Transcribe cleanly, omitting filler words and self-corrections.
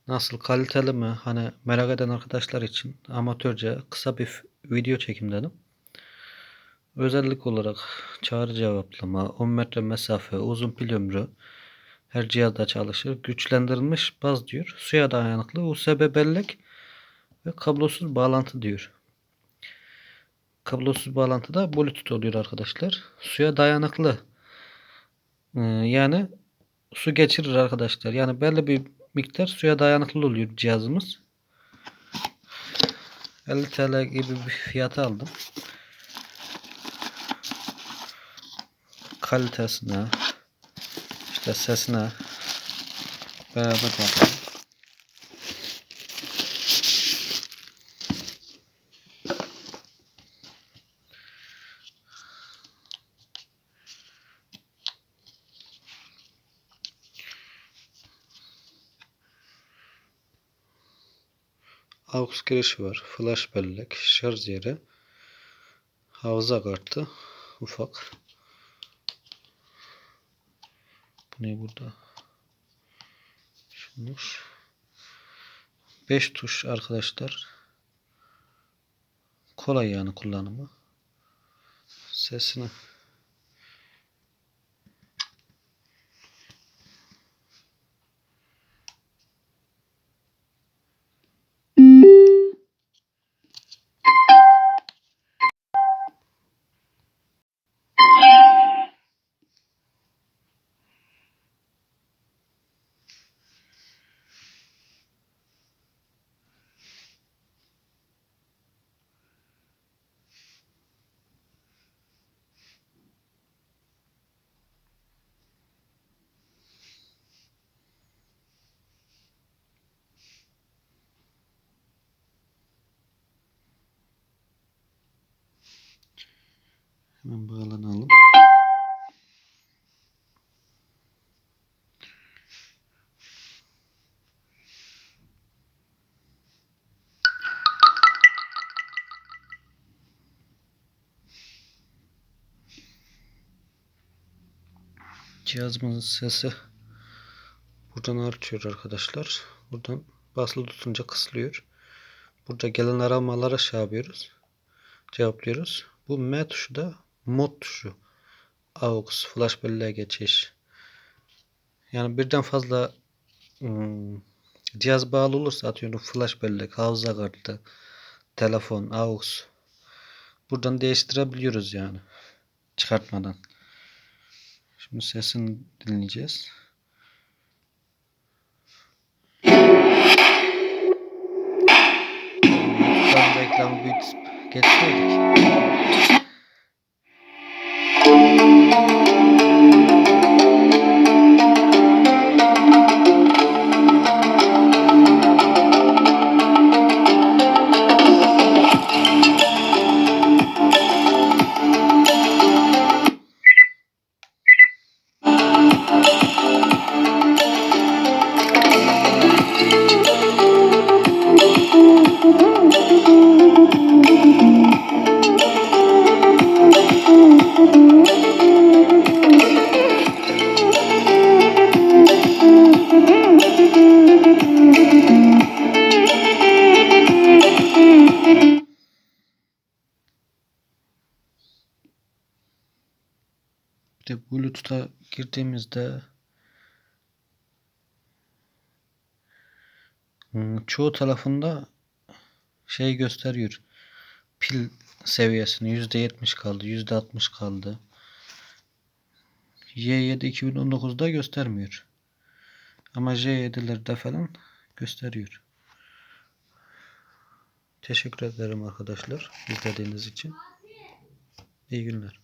Nasıl, kaliteli mi? Hani merak eden arkadaşlar için amatörce kısa bir video çekim dedim. Özellik olarak çağrı cevaplama, 10 metre mesafe, uzun pil ömrü, her cihazda çalışır. Güçlendirilmiş baz diyor. Suya dayanıklı USB bellek ve kablosuz bağlantı diyor. Kablosuz bağlantı da Bluetooth oluyor arkadaşlar. Suya dayanıklı. Yani su geçirir arkadaşlar. Yani belli bir miktar suya dayanıklı oluyor cihazımız. 50 TL gibi bir fiyata aldım. Kalitesine, işte sesine beraber bakalım. AUX girişi var. Flash bellek, şarj yeri, hafıza kartı, ufak. Bu ne burada? Şunmuş. 5 tuş arkadaşlar. Kolay yani kullanımı. Sesini. Hemen bağlanalım. Cihazımızın sesi buradan artıyor arkadaşlar. Buradan basılı tutunca kısılıyor. Burada gelen aramalara şey yapıyoruz. Cevaplıyoruz. Bu M tuşu da mod tuşu. AUX, flash belleğe geçiş. Yani birden fazla cihaz bağlı olursa, atıyorum flash bellek, hafıza kartı, telefon, AUX. Buradan değiştirebiliyoruz yani. Çıkartmadan. Şimdi sesini dinleyeceğiz. YouTube'dan reklamı geçseydik. Bluetooth'a girdiğimizde çoğu tarafında şey gösteriyor. Pil seviyesini %70 kaldı, %60 kaldı. Y7 2019'da göstermiyor. Ama J7'lerde falan gösteriyor. Teşekkür ederim arkadaşlar izlediğiniz için. İyi günler.